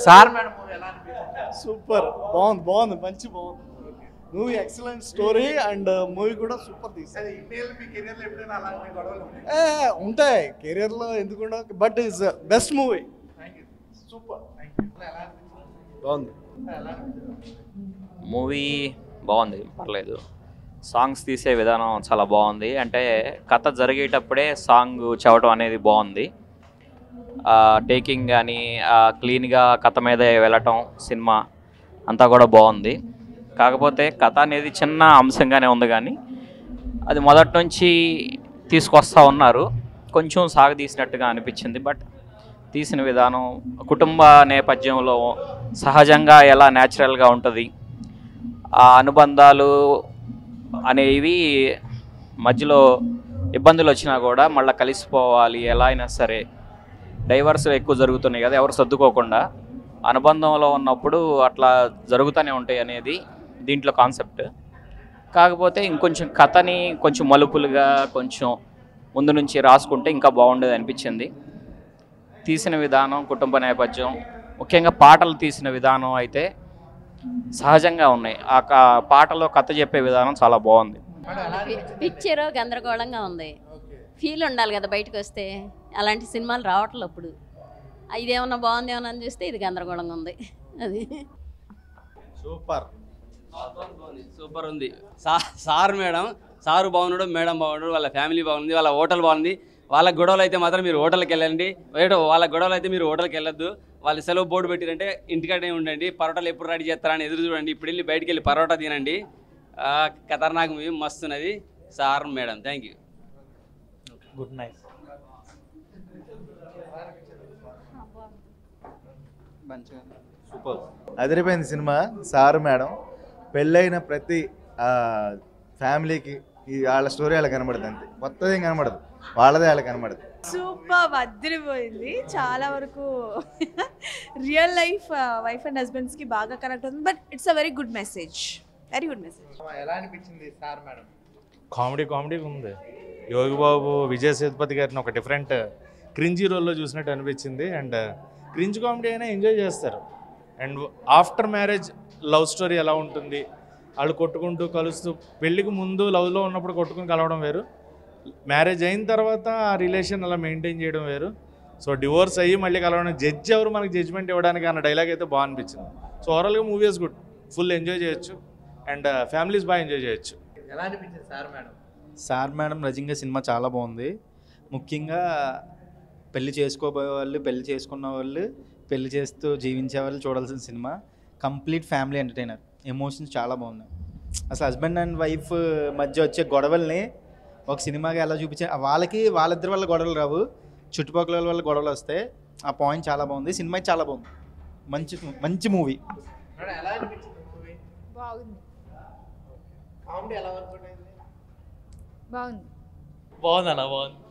Sir madam movie ఎలా అనిపించింది? Super, బాగుంది మంచి బాగుంది movie. Excellent story and movie కూడా సూపర్ తీసారు. మీ కెరియర్లో ఎప్పుడైనా అలాంటి గొడవలు ఉన్నాయా? ఉంటాయి కెరియర్లో, ఎందుకుండా, but is best movie. Super. ఎలా అనిపించింది? బాగుంది. ఎలా అనిపించింది? మూవీ బాగుంది, పర్లేదు. సాంగ్స్ తీసే విధానం చాలా బాగుంది. అంటే కథ జరిగేటప్పుడే సాంగ్ చెప్పడం అనేది బాగుంది. టేకింగ్ కానీ క్లీన్గా కథ మీదే వెళ్ళటం సినిమా అంతా కూడా బాగుంది. కాకపోతే కథ అనేది చిన్న అంశంగానే ఉంది, కానీ అది మొదటి నుంచి తీసుకొస్తూ ఉన్నారు. కొంచెం సాగదీసినట్టుగా అనిపించింది. బట్ తీసిన విధానం, కుటుంబ నేపథ్యంలో సహజంగా ఎలా న్యాచురల్గా ఉంటుంది, ఆ అనుబంధాలు అనేవి మధ్యలో ఇబ్బందులు వచ్చినా కూడా మళ్ళీ కలిసిపోవాలి, ఎలా అయినా సరే. డైవర్స్ ఎక్కువ జరుగుతున్నాయి కదా, ఎవరు సర్దుకోకుండా అనుబంధంలో ఉన్నప్పుడు అట్లా జరుగుతూనే ఉంటాయి అనేది దీంట్లో కాన్సెప్ట్. కాకపోతే ఇంకొంచెం కథని కొంచెం మలుపులుగా కొంచెం ముందు నుంచి రాసుకుంటే ఇంకా బాగుండేది అనిపించింది. తీసిన విధానం, కుటుంబ నేపథ్యం, ముఖ్యంగా పాటలు తీసిన విధానం అయితే సహజంగా ఉన్నాయి. ఆ పాటలో కథ చెప్పే విధానం చాలా బాగుంది. పిక్చర్ గందరగోళంగా ఉంది. ఫీల్ ఉండాలి కదా బయటకు వస్తే, అలాంటి సినిమాలు రావట్లేదు అప్పుడు. ఇదేమన్నా బాగుందేమన్నా అని చూస్తే ఇది గందరగోళంగా ఉంది. అది సూపర్ సూపర్ ఉంది. సార్ మేడం, సారు బాగున్నాడు, మేడం బాగున్నాడు, వాళ్ళ ఫ్యామిలీ బాగుంది, వాళ్ళ హోటల్ బాగుంది. వాళ్ళ గొడవలు అయితే మాత్రం మీరు హోటల్కి వెళ్ళండి. వాళ్ళ గొడవలు అయితే మీరు హోటల్కి వెళ్ళొద్దు. వాళ్ళు సెలవు బోర్డు పెట్టారంటే ఇంటికాడే ఉండండి. పరోటాలు ఎప్పుడు రెడీ చేస్తారని ఎదురు చూడండి. ఇప్పుడు వెళ్ళి బయటికి వెళ్ళి పరోటా తినండి. ఖతర్నాక్ మూవీ, మస్తున్నది. Sir madam, thank you. Good night. Super, అదిరిపోయింది సినిమా. సారు మేడం పెళ్ళైన ప్రతి ఫ్యామిలీకి వాళ్ళ స్టోరీ వాళ్ళకి కనబడుతుంది, అంతే. కొత్తది ఏం కనబడదు, వాళ్ళదే వాళ్ళకి కనబడదు. సూపర్, అదిరిపోయింది. చాలా వరకు రియల్ లైఫ్ వైఫ్ అండ్ హస్బెండ్స్కి బాగా కనెక్ట్ అవుతుంది. But it's a very good message, very good message. ఎలా అనిపించింది సార్ మేడం? కామెడీ ఉంది. యోగి బాబు, విజయ్ సేతుపతి గారిని ఒక డిఫరెంట్ క్రింజీ రోల్లో చూసినట్టు అనిపించింది. అండ్ క్రింజ్ కామెడీ అయినా ఎంజాయ్ చేస్తారు. And after marriage love story ఎలా ఉంటుంది, వాళ్ళు కొట్టుకుంటూ కలుస్తూ, పెళ్ళికి ముందు లవ్లో ఉన్నప్పుడు కొట్టుకుని కలవడం వేరు, మ్యారేజ్ అయిన తర్వాత ఆ రిలేషన్ అలా మెయింటైన్ చేయడం వేరు. సో డివోర్స్ అయ్యి మళ్ళీ కలవడం, జడ్జి ఎవరు మనకి జడ్జ్మెంట్ ఇవ్వడానికి అన్న డైలాగ్ అయితే బాగా అనిపించింది. సో ఓవరాల్గా movie is good, full enjoy చేయొచ్చు అండ్ ఫ్యామిలీస్ బాగా ఎంజాయ్ చేయొచ్చు. ఎలా అనిపించింది సార్ మేడం? సార్ మేడం నిజంగా సినిమా చాలా బాగుంది. ముఖ్యంగా పెళ్లి చేసుకోబోయే వాళ్ళు, పెళ్లి చేసుకున్న వాళ్ళు, పెళ్లి చేస్తూ జీవించే వాళ్ళు చూడాల్సిన cinema. Complete family entertainer. Emotions చాలా బాగున్నాయి. అసలు హస్బెండ్ అండ్ వైఫ్ మధ్య వచ్చే గొడవల్ని ఒక సినిమాగా ఎలా చూపించారు. వాళ్ళిద్దరి వల్ల గొడవలు రావు, చుట్టుపక్కల వల్ల గొడవలు వస్తాయి. ఆ పాయింట్ చాలా బాగుంది. సినిమా చాలా బాగుంది. మంచి మూవీ. ఎలా అనిపించింది మూవీ? బాగుంది. కామెడీ ఎలా వర్క్ అయింది? బాగుంది. బాగుందన్న, బాగుంది.